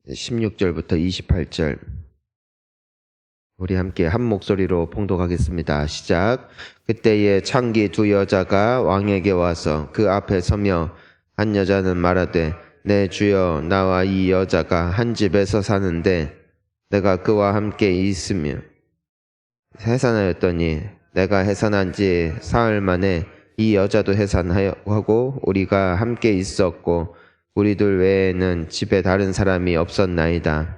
16절부터 28절 우리 함께 한 목소리로 봉독하겠습니다. 시작. 그때에 창기 두 여자가 왕에게 와서 그 앞에 서며 한 여자는 말하되 내 주여, 나와 이 여자가 한 집에서 사는데 내가 그와 함께 있으며 해산하였더니 내가 해산한 지 사흘 만에 이 여자도 해산하고 우리가 함께 있었고 우리들 외에는 집에 다른 사람이 없었나이다.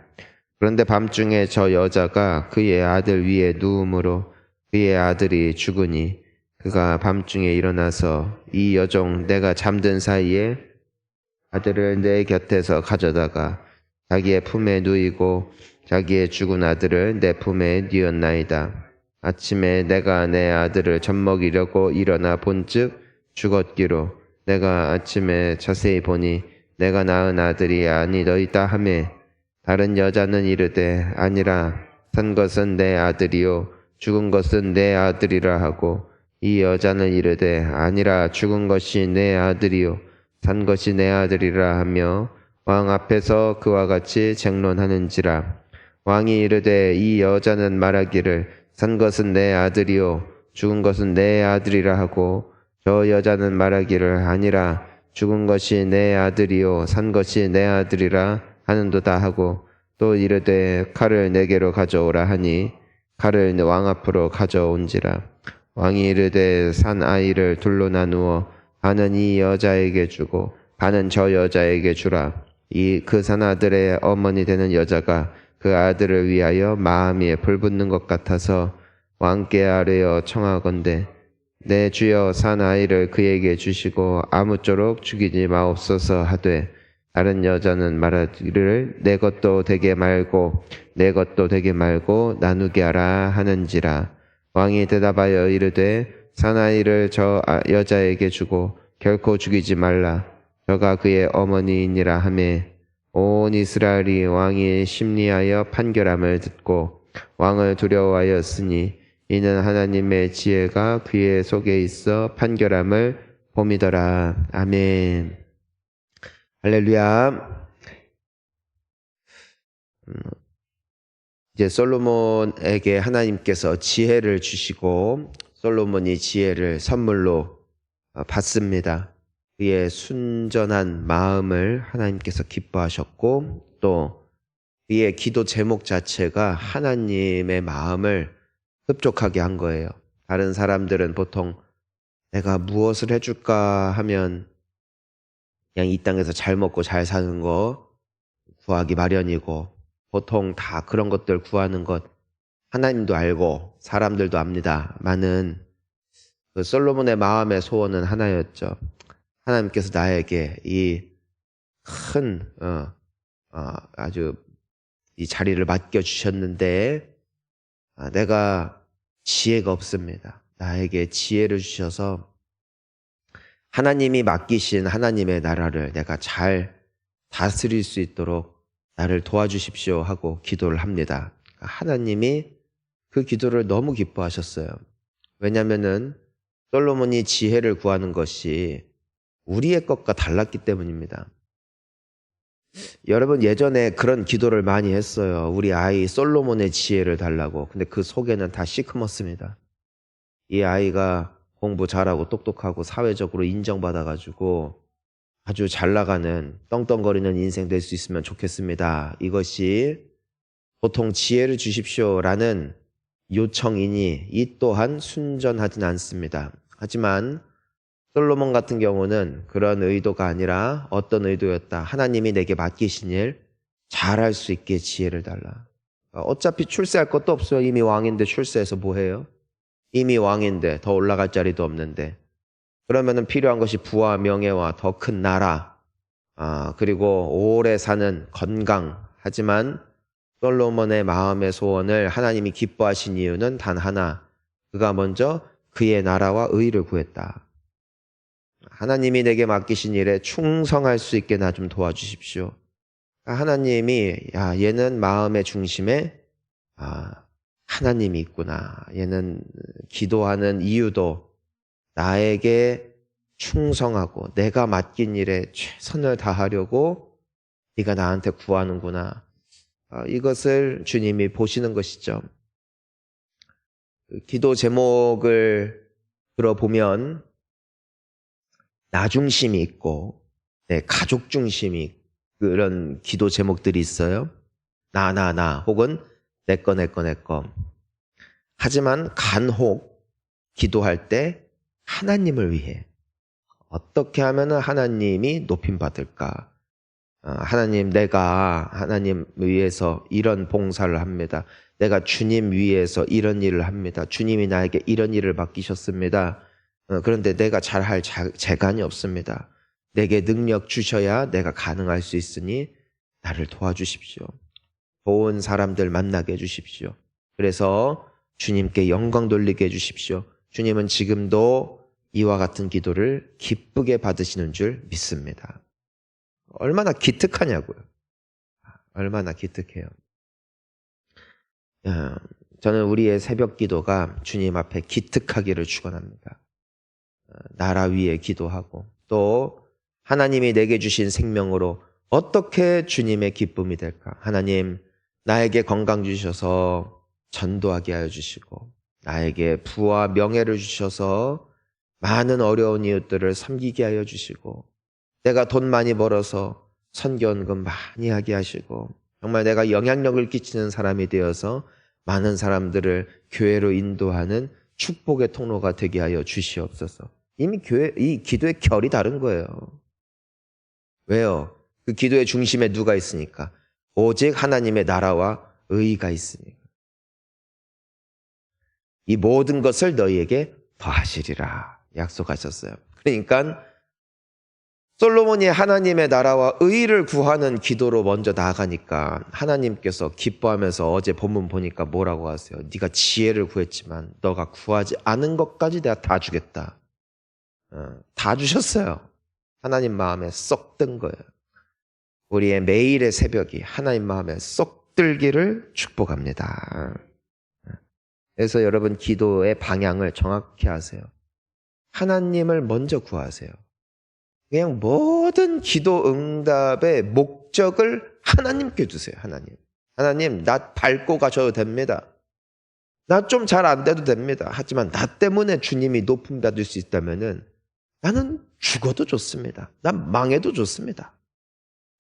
그런데 밤중에 저 여자가 그의 아들 위에 누움으로 그의 아들이 죽으니 그가 밤중에 일어나서 이 여종 내가 잠든 사이에 아들을 내 곁에서 가져다가 자기의 품에 누이고 자기의 죽은 아들을 내 품에 뉘었나이다. 아침에 내가 내 아들을 젖먹이려고 일어나 본즉 죽었기로 내가 아침에 자세히 보니 내가 낳은 아들이 아니더이다 하매 다른 여자는 이르되 아니라 산 것은 내 아들이요 죽은 것은 내 아들이라 하고 이 여자는 이르되 아니라 죽은 것이 내 아들이요 산 것이 내 아들이라 하며 왕 앞에서 그와 같이 쟁론하는지라. 왕이 이르되 이 여자는 말하기를 산 것은 내 아들이요 죽은 것은 내 아들이라 하고 저 여자는 말하기를 아니라 죽은 것이 내 아들이요 산 것이 내 아들이라 하는도다 하고 또 이르되 칼을 내게로 가져오라 하니 칼을 왕 앞으로 가져온지라. 왕이 이르되 산 아이를 둘로 나누어 반은 이 여자에게 주고 반은 저 여자에게 주라. 그 산 아들의 어머니 되는 여자가 그 아들을 위하여 마음이 불붙는 것 같아서 왕께 아뢰어 청하건대 내 주여 산 아이를 그에게 주시고 아무쪼록 죽이지 마옵소서 하되 다른 여자는 말하기를 내 것도 되게 말고 내 것도 되게 말고 나누게 하라 하는지라. 왕이 대답하여 이르되 산 아이를 저 여자에게 주고 결코 죽이지 말라. 저가 그의 어머니이니라 하매 온 이스라엘이 왕이 심리하여 판결함을 듣고 왕을 두려워하였으니 이는 하나님의 지혜가 그의 속에 있어 판결함을 봄이더라. 아멘. 할렐루야. 이제 솔로몬에게 하나님께서 지혜를 주시고 솔로몬이 지혜를 선물로 받습니다. 그의 순전한 마음을 하나님께서 기뻐하셨고 또 그의 기도 제목 자체가 하나님의 마음을 흡족하게 한 거예요. 다른 사람들은 보통 내가 무엇을 해줄까 하면 그냥 이 땅에서 잘 먹고 잘 사는 거 구하기 마련이고 보통 다 그런 것들 구하는 것 하나님도 알고 사람들도 압니다만은 그 솔로몬의 마음의 소원은 하나였죠. 하나님께서 나에게 이 큰 아주 이 자리를 맡겨주셨는데 내가 지혜가 없습니다. 나에게 지혜를 주셔서 하나님이 맡기신 하나님의 나라를 내가 잘 다스릴 수 있도록 나를 도와주십시오 하고 기도를 합니다. 하나님이 그 기도를 너무 기뻐하셨어요. 왜냐하면은 솔로몬이 지혜를 구하는 것이 우리의 것과 달랐기 때문입니다. 여러분 예전에 그런 기도를 많이 했어요. 우리 아이 솔로몬의 지혜를 달라고. 근데 그 속에는 다 시커멓습니다. 이 아이가 공부 잘하고 똑똑하고 사회적으로 인정받아가지고 아주 잘 나가는 떵떵거리는 인생 될 수 있으면 좋겠습니다. 이것이 보통 지혜를 주십시오라는 요청이니 이 또한 순전하진 않습니다. 하지만 솔로몬 같은 경우는 그런 의도가 아니라 어떤 의도였다. 하나님이 내게 맡기신 일 잘할 수 있게 지혜를 달라. 어차피 출세할 것도 없어요. 이미 왕인데 출세해서 뭐해요? 이미 왕인데 더 올라갈 자리도 없는데. 그러면은 필요한 것이 부와 명예와 더 큰 나라, 그리고 오래 사는 건강. 하지만 솔로몬의 마음의 소원을 하나님이 기뻐하신 이유는 단 하나. 그가 먼저 그의 나라와 의를 구했다. 하나님이 내게 맡기신 일에 충성할 수 있게 나 좀 도와주십시오. 하나님이 얘는 마음의 중심에 하나님이 있구나. 얘는 기도하는 이유도 나에게 충성하고 내가 맡긴 일에 최선을 다하려고 네가 나한테 구하는구나. 이것을 주님이 보시는 것이죠. 기도 제목을 들어보면 나 중심이 있고 가족 중심이 그런 기도 제목들이 있어요. 나 혹은 내 거. 하지만 간혹 기도할 때 하나님을 위해 어떻게 하면 하나님이 높임받을까? 하나님, 내가 하나님 위해서 이런 봉사를 합니다. 내가 주님 위해서 이런 일을 합니다. 주님이 나에게 이런 일을 맡기셨습니다. 그런데 내가 잘할 재간이 없습니다. 내게 능력 주셔야 내가 가능할 수 있으니 나를 도와주십시오. 좋은 사람들 만나게 해주십시오. 그래서 주님께 영광 돌리게 해주십시오. 주님은 지금도 이와 같은 기도를 기쁘게 받으시는 줄 믿습니다. 얼마나 기특하냐고요. 얼마나 기특해요. 저는 우리의 새벽 기도가 주님 앞에 기특하기를 축원합니다. 나라 위에 기도하고 또 하나님이 내게 주신 생명으로 어떻게 주님의 기쁨이 될까? 하나님, 나에게 건강 주셔서 전도하게 하여 주시고 나에게 부와 명예를 주셔서 많은 어려운 이웃들을 섬기게 하여 주시고 내가 돈 많이 벌어서 선교헌금 많이 하게 하시고 정말 내가 영향력을 끼치는 사람이 되어서 많은 사람들을 교회로 인도하는 축복의 통로가 되게 하여 주시옵소서. 이미 이 기도의 결이 다른 거예요. 왜요? 그 기도의 중심에 누가 있으니까? 오직 하나님의 나라와 의가 있으니까. 이 모든 것을 너희에게 더하시리라 약속하셨어요. 그러니까 솔로몬이 하나님의 나라와 의를 구하는 기도로 먼저 나아가니까 하나님께서 기뻐하면서 어제 본문 보니까 뭐라고 하세요? 네가 지혜를 구했지만 너가 구하지 않은 것까지 내가 다 주겠다. 다 주셨어요. 하나님 마음에 쏙 든 거예요. 우리의 매일의 새벽이 하나님 마음에 쏙 들기를 축복합니다. 그래서 여러분 기도의 방향을 정확히 하세요. 하나님을 먼저 구하세요. 그냥 모든 기도 응답의 목적을 하나님께 두세요. 하나님 나 밟고 가셔도 됩니다. 나 좀 잘 안 돼도 됩니다. 하지만 나 때문에 주님이 높임 받을 수 있다면은 나는 죽어도 좋습니다. 난 망해도 좋습니다.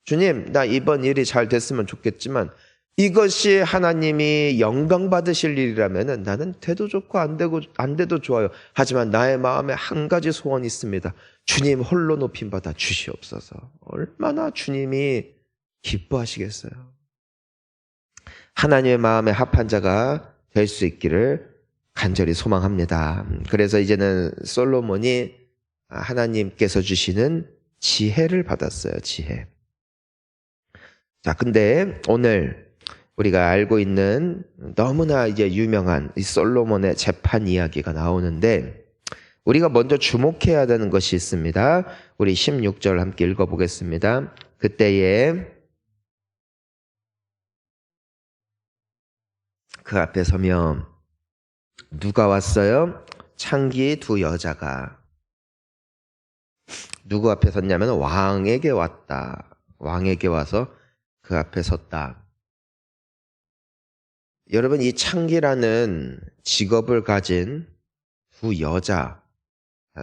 주님, 나 이번 일이 잘 됐으면 좋겠지만 이것이 하나님이 영광 받으실 일이라면은 나는 돼도 좋고 안 돼도 좋아요. 하지만 나의 마음에 한 가지 소원이 있습니다. 주님 홀로 높임 받아 주시옵소서. 얼마나 주님이 기뻐하시겠어요. 하나님의 마음에 합한 자가 될 수 있기를 간절히 소망합니다. 그래서 이제는 솔로몬이 하나님께서 주시는 지혜를 받았어요. 지혜. 자, 근데 오늘 우리가 알고 있는 너무나 이제 유명한 이 솔로몬의 재판 이야기가 나오는데 우리가 먼저 주목해야 되는 것이 있습니다. 우리 16절 함께 읽어보겠습니다. 그때에 그 앞에 서면 누가 왔어요? 창기 두 여자가. 누구 앞에 섰냐면 왕에게 왔다. 왕에게 와서 그 앞에 섰다. 여러분, 이 창기라는 직업을 가진 두 여자,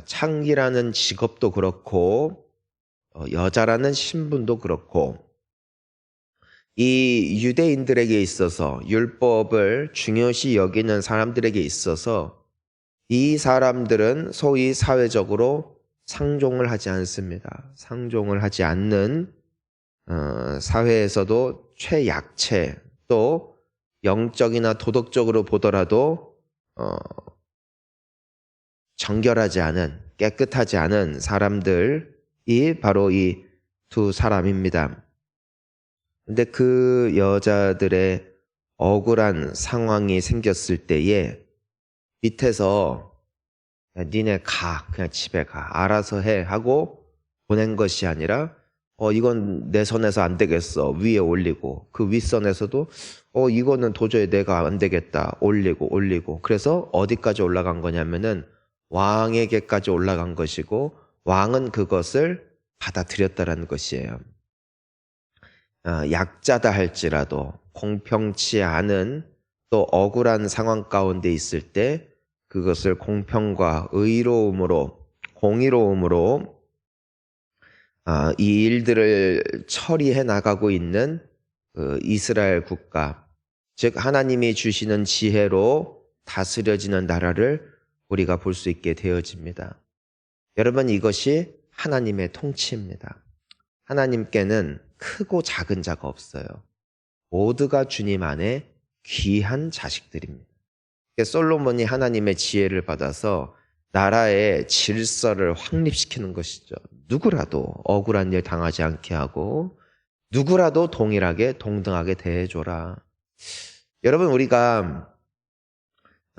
창기라는 직업도 그렇고 여자라는 신분도 그렇고 이 유대인들에게 있어서 율법을 중요시 여기는 사람들에게 있어서 이 사람들은 소위 사회적으로 상종을 하지 않습니다. 상종을 하지 않는 사회에서도 최약체 또 영적이나 도덕적으로 보더라도 정결하지 않은 깨끗하지 않은 사람들이 바로 이 두 사람입니다. 근데 그 여자들의 억울한 상황이 생겼을 때에 밑에서 니네 가, 그냥 집에 가, 알아서 해 하고 보낸 것이 아니라 이건 내 선에서 안 되겠어 위에 올리고 그 윗선에서도 이거는 도저히 내가 안 되겠다 올리고 그래서 어디까지 올라간 거냐면은 왕에게까지 올라간 것이고 왕은 그것을 받아들였다라는 것이에요. 약자다 할지라도 공평치 않은 또 억울한 상황 가운데 있을 때 그것을 공평과 의로움으로 공의로움으로 이 일들을 처리해 나가고 있는 그 이스라엘 국가, 즉 하나님이 주시는 지혜로 다스려지는 나라를 우리가 볼 수 있게 되어집니다. 여러분, 이것이 하나님의 통치입니다. 하나님께는 크고 작은 자가 없어요. 모두가 주님 안에 귀한 자식들입니다. 솔로몬이 하나님의 지혜를 받아서 나라의 질서를 확립시키는 것이죠. 누구라도 억울한 일 당하지 않게 하고 누구라도 동일하게 동등하게 대해줘라. 여러분, 우리가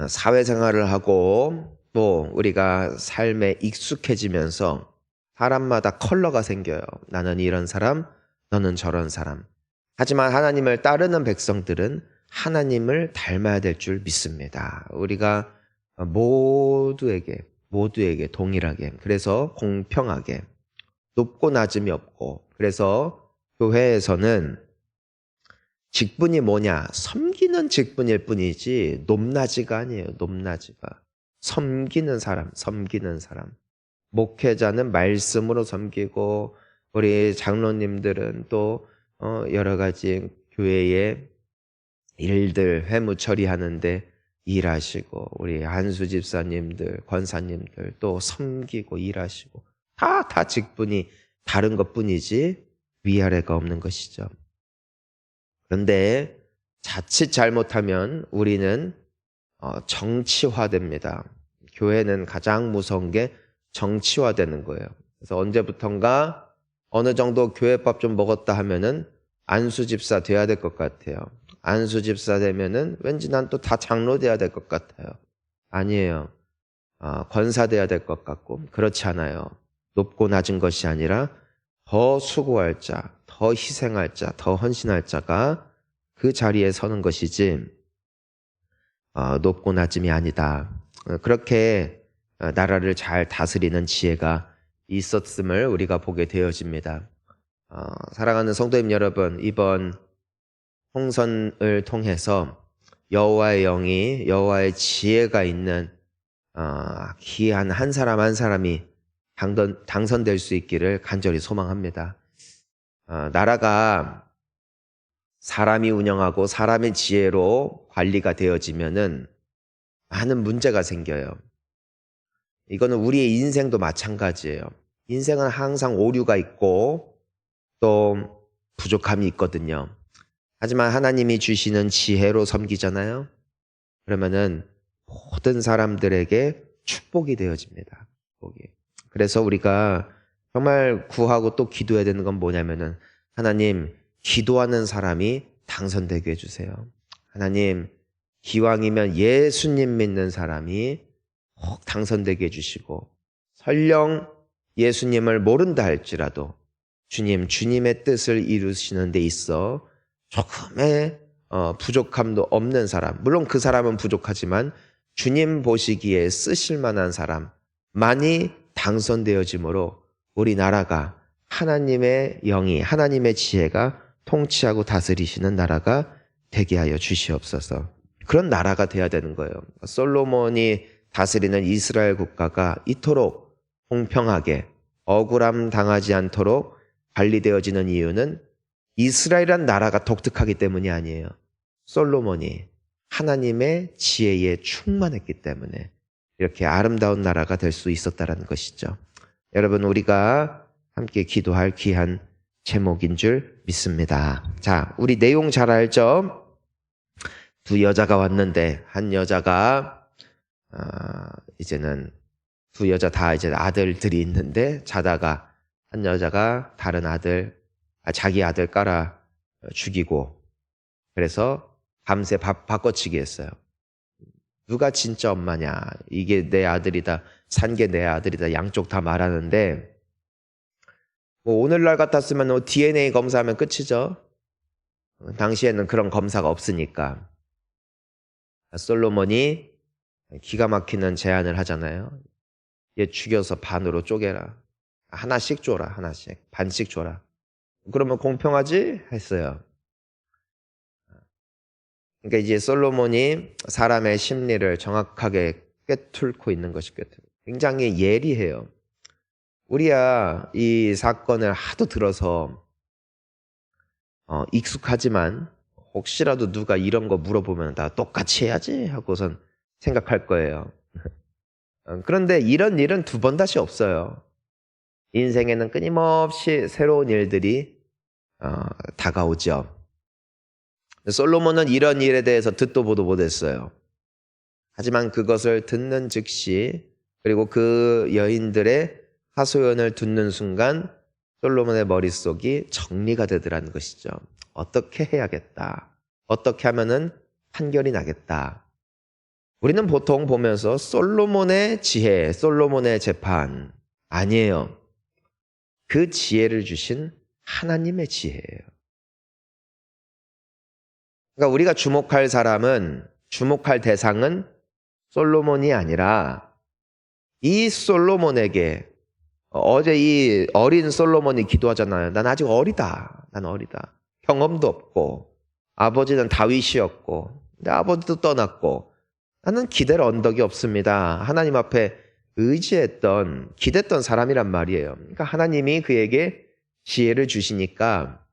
사회생활을 하고 또 우리가 삶에 익숙해지면서 사람마다 컬러가 생겨요. 나는 이런 사람, 너는 저런 사람. 하지만 하나님을 따르는 백성들은 하나님을 닮아야 될 줄 믿습니다. 우리가 모두에게 동일하게, 그래서 공평하게, 높고 낮음이 없고, 그래서 교회에서는 직분이 뭐냐? 섬기는 직분일 뿐이지 높낮이가 아니에요. 높낮이가. 섬기는 사람. 목회자는 말씀으로 섬기고 우리 장로님들은 또 여러 가지 교회의 일들 회무 처리하는데 일하시고 우리 한수 집사님들, 권사님들 또 섬기고 일하시고 다 직분이 다른 것뿐이지 위아래가 없는 것이죠. 그런데 자칫 잘못하면 우리는 정치화됩니다. 교회는 가장 무서운 게 정치화되는 거예요. 그래서 언제부턴가 어느 정도 교회밥 좀 먹었다 하면은 안수 집사 돼야 될 것 같아요. 안수 집사 되면은 왠지 난 또 다 장로 돼야 될 것 같아요. 아니에요. 권사 돼야 될 것 같고 그렇지 않아요. 높고 낮은 것이 아니라 더 수고할 자, 더 희생할 자, 더 헌신할 자가 그 자리에 서는 것이지 높고 낮음이 아니다. 그렇게 나라를 잘 다스리는 지혜가 있었음을 우리가 보게 되어집니다. 사랑하는 성도님 여러분, 이번 총선을 통해서 여호와의 영이, 여호와의 지혜가 있는 귀한 한 사람 한 사람이 당선될 수 있기를 간절히 소망합니다. 나라가 사람이 운영하고 사람의 지혜로 관리가 되어지면은 많은 문제가 생겨요. 이거는 우리의 인생도 마찬가지예요. 인생은 항상 오류가 있고 또 부족함이 있거든요. 하지만 하나님이 주시는 지혜로 섬기잖아요. 그러면은 모든 사람들에게 축복이 되어집니다. 축복이. 그래서 우리가 정말 구하고 또 기도해야 되는 건 뭐냐면은 하나님, 기도하는 사람이 당선되게 해주세요. 하나님, 기왕이면 예수님 믿는 사람이 꼭 당선되게 해주시고 설령 예수님을 모른다 할지라도 주님의 뜻을 이루시는 데 있어 조금의 부족함도 없는 사람, 물론 그 사람은 부족하지만 주님 보시기에 쓰실 만한 사람만이 당선되어지므로 우리나라가 하나님의 영이, 하나님의 지혜가 통치하고 다스리시는 나라가 되게 하여 주시옵소서. 그런 나라가 돼야 되는 거예요. 솔로몬이 다스리는 이스라엘 국가가 이토록 공평하게 억울함 당하지 않도록 관리되어지는 이유는 이스라엘이란 나라가 독특하기 때문이 아니에요. 솔로몬이 하나님의 지혜에 충만했기 때문에 이렇게 아름다운 나라가 될 수 있었다는 것이죠. 여러분, 우리가 함께 기도할 귀한 제목인 줄 믿습니다. 자, 우리 내용 잘 알죠? 두 여자가 왔는데 한 여자가 이제는 두 여자 다 이제 아들들이 있는데 자다가 한 여자가 다른 자기 아들 깔아 죽이고 그래서 밤새 바꿔치기 했어요. 누가 진짜 엄마냐? 이게 내 아들이다. 산 게 내 아들이다. 양쪽 다 말하는데 뭐 오늘날 같았으면 DNA 검사하면 끝이죠. 당시에는 그런 검사가 없으니까. 솔로몬이 기가 막히는 제안을 하잖아요. 얘 죽여서 반으로 쪼개라. 하나씩 줘라. 하나씩. 반씩 줘라. 그러면 공평하지? 했어요. 그러니까 이제 솔로몬이 사람의 심리를 정확하게 꿰뚫고 있는 것이 굉장히 예리해요. 우리야 이 사건을 하도 들어서 익숙하지만 혹시라도 누가 이런 거 물어보면 다 똑같이 해야지 하고선 생각할 거예요. 그런데 이런 일은 두 번 다시 없어요. 인생에는 끊임없이 새로운 일들이 다가오죠. 솔로몬은 이런 일에 대해서 듣도 보도 못했어요. 하지만 그것을 듣는 즉시 그리고 그 여인들의 하소연을 듣는 순간 솔로몬의 머릿속이 정리가 되더라는 것이죠. 어떻게 해야겠다. 어떻게 하면은 판결이 나겠다. 우리는 보통 보면서 솔로몬의 지혜, 솔로몬의 재판 아니에요. 그 지혜를 주신 하나님의 지혜예요. 그러니까 우리가 주목할 대상은 솔로몬이 아니라 이 솔로몬에게 어제 이 어린 솔로몬이 기도하잖아요. 난 아직 어리다. 난 어리다. 경험도 없고 아버지는 다윗이었고 내 아버지도 떠났고 나는 기댈 언덕이 없습니다. 하나님 앞에 기댔던 사람이란 말이에요. 그러니까 하나님이 그에게 지혜를 주시니까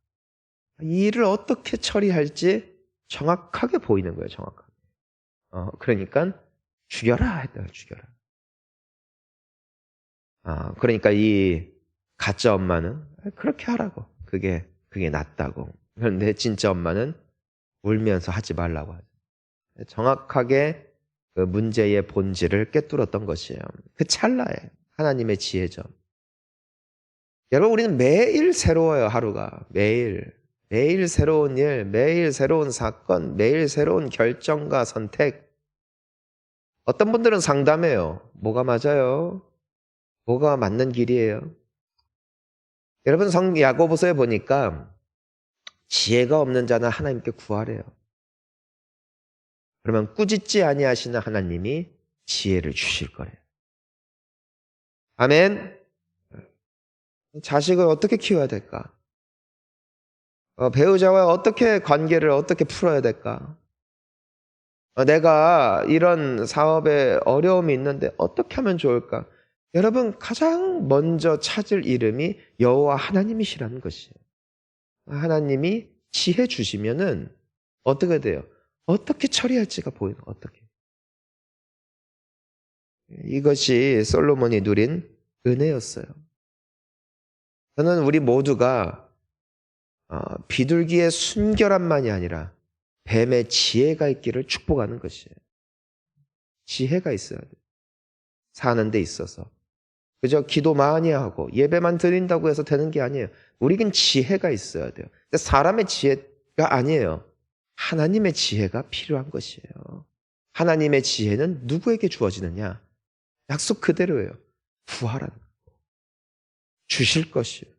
이 일을 어떻게 처리할지 정확하게 보이는 거예요. 정확하게. 그러니까 죽여라 했다. 죽여라. 그러니까 이 가짜 엄마는 그렇게 하라고. 그게 낫다고. 그런데 진짜 엄마는 울면서 하지 말라고 하죠. 정확하게 그 문제의 본질을 꿰뚫었던 것이에요. 그 찰나에 하나님의 지혜죠. 여러분 우리는 매일 새로워요. 하루가. 매일 새로운 일, 매일 새로운 사건, 매일 새로운 결정과 선택. 어떤 분들은 상담해요. 뭐가 맞아요? 뭐가 맞는 길이에요? 여러분 야고보서에 보니까 지혜가 없는 자는 하나님께 구하래요. 그러면 꾸짖지 아니하시는 하나님이 지혜를 주실 거래요. 아멘. 자식을 어떻게 키워야 될까? 배우자와 관계를 어떻게 풀어야 될까? 내가 이런 사업에 어려움이 있는데 어떻게 하면 좋을까? 여러분 가장 먼저 찾을 이름이 여호와 하나님이시라는 것이에요. 하나님이 지혜 주시면은 어떻게 돼요? 어떻게 처리할지가 보여요. 어떻게. 이것이 솔로몬이 누린 은혜였어요. 저는 우리 모두가 비둘기의 순결함만이 아니라 뱀의 지혜가 있기를 축복하는 것이에요. 지혜가 있어야 돼요. 사는 데 있어서. 그저 기도 많이 하고 예배만 드린다고 해서 되는 게 아니에요. 우리에겐 지혜가 있어야 돼요. 사람의 지혜가 아니에요. 하나님의 지혜가 필요한 것이에요. 하나님의 지혜는 누구에게 주어지느냐? 약속 그대로예요. 구하라는 거. 주실 것이에요.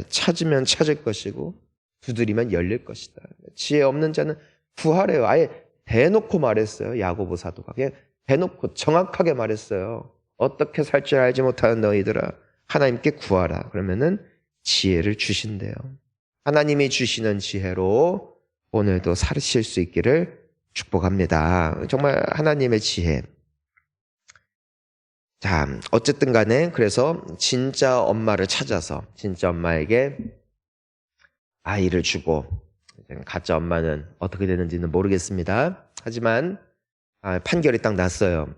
찾으면 찾을 것이고 두드리면 열릴 것이다. 지혜 없는 자는 구하래요. 아예 대놓고 말했어요. 야고보 사도가. 그냥 대놓고 정확하게 말했어요. 어떻게 살 줄 알지 못하는 너희들아 하나님께 구하라. 그러면은 지혜를 주신대요. 하나님이 주시는 지혜로 오늘도 사실 수 있기를 축복합니다. 정말 하나님의 지혜. 자, 어쨌든 간에 그래서 진짜 엄마를 찾아서 진짜 엄마에게 아이를 주고 가짜 엄마는 어떻게 되는지는 모르겠습니다. 하지만 판결이 딱 났어요.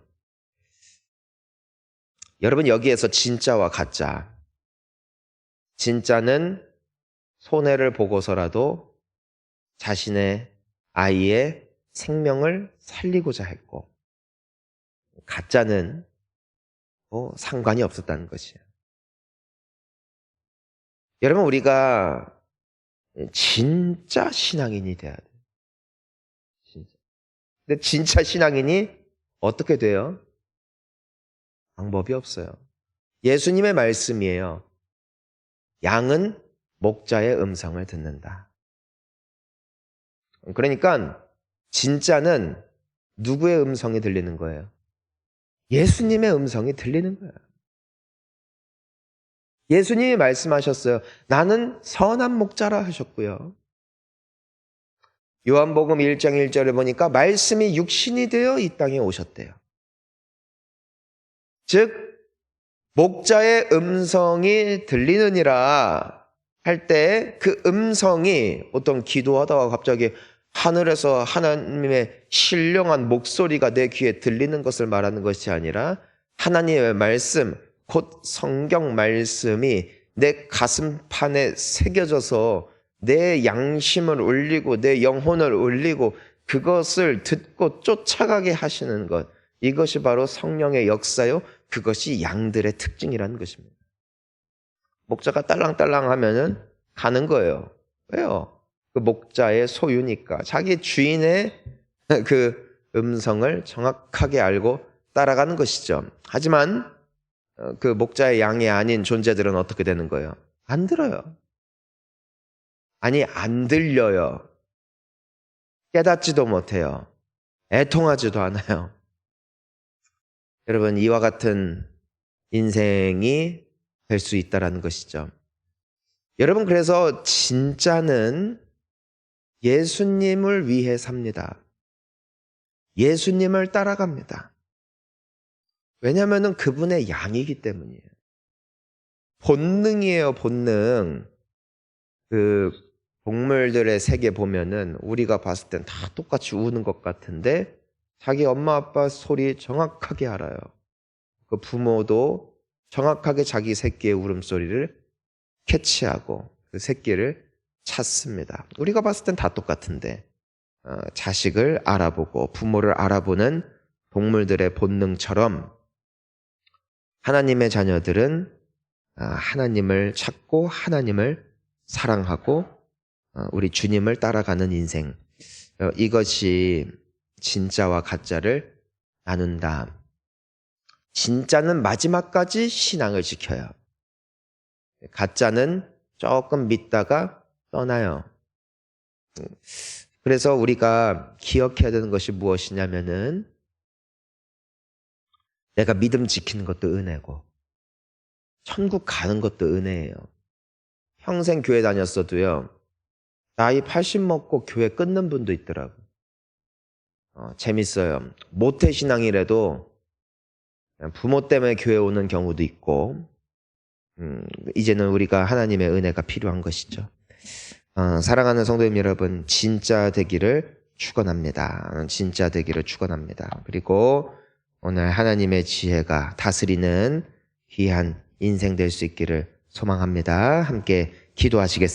여러분 여기에서 진짜와 가짜. 진짜는 손해를 보고서라도 자신의 아이의 생명을 살리고자 했고 가짜는 상관이 없었다는 것이에요. 여러분 우리가 진짜 신앙인이 돼야 돼요. 진짜. 근데 진짜 신앙인이 어떻게 돼요? 방법이 없어요. 예수님의 말씀이에요. 양은 목자의 음성을 듣는다. 그러니까 진짜는 누구의 음성이 들리는 거예요? 예수님의 음성이 들리는 거예요. 예수님이 말씀하셨어요. 나는 선한 목자라 하셨고요. 요한복음 1장 1절에 보니까 말씀이 육신이 되어 이 땅에 오셨대요. 즉 목자의 음성이 들리느니라 할 때 그 음성이 어떤 기도하다가 갑자기 하늘에서 하나님의 신령한 목소리가 내 귀에 들리는 것을 말하는 것이 아니라 하나님의 말씀, 곧 성경 말씀이 내 가슴판에 새겨져서 내 양심을 울리고 내 영혼을 울리고 그것을 듣고 쫓아가게 하시는 것, 이것이 바로 성령의 역사요, 그것이 양들의 특징이라는 것입니다. 목자가 딸랑딸랑 하면은 가는 거예요. 왜요? 그 목자의 소유니까 자기 주인의 그 음성을 정확하게 알고 따라가는 것이죠. 하지만 그 목자의 양이 아닌 존재들은 어떻게 되는 거예요? 안 들어요. 아니, 안 들려요. 깨닫지도 못해요. 애통하지도 않아요. 여러분, 이와 같은 인생이 될 수 있다는 것이죠. 여러분, 그래서 진짜는 예수님을 위해 삽니다. 예수님을 따라갑니다. 왜냐하면 그분의 양이기 때문이에요. 본능이에요, 본능. 그 동물들의 세계 보면은 우리가 봤을 땐 다 똑같이 우는 것 같은데 자기 엄마 아빠 소리 정확하게 알아요. 그 부모도 정확하게 자기 새끼의 울음소리를 캐치하고 그 새끼를 찾습니다. 우리가 봤을 땐 다 똑같은데 자식을 알아보고 부모를 알아보는 동물들의 본능처럼 하나님의 자녀들은 하나님을 찾고 하나님을 사랑하고 우리 주님을 따라가는 인생, 이것이 진짜와 가짜를 나눈다. 진짜는 마지막까지 신앙을 지켜요. 가짜는 조금 믿다가 떠나요. 그래서 우리가 기억해야 되는 것이 무엇이냐면은 내가 믿음 지키는 것도 은혜고 천국 가는 것도 은혜예요. 평생 교회 다녔어도요, 나이 80 먹고 교회 끊는 분도 있더라고. 재밌어요. 모태신앙이라도 부모 때문에 교회 오는 경우도 있고, 이제는 우리가 하나님의 은혜가 필요한 것이죠. 사랑하는 성도님 여러분, 진짜 되기를 축원합니다. 진짜 되기를 축원합니다. 그리고 오늘 하나님의 지혜가 다스리는 귀한 인생 될 수 있기를 소망합니다. 함께 기도하시겠습니다.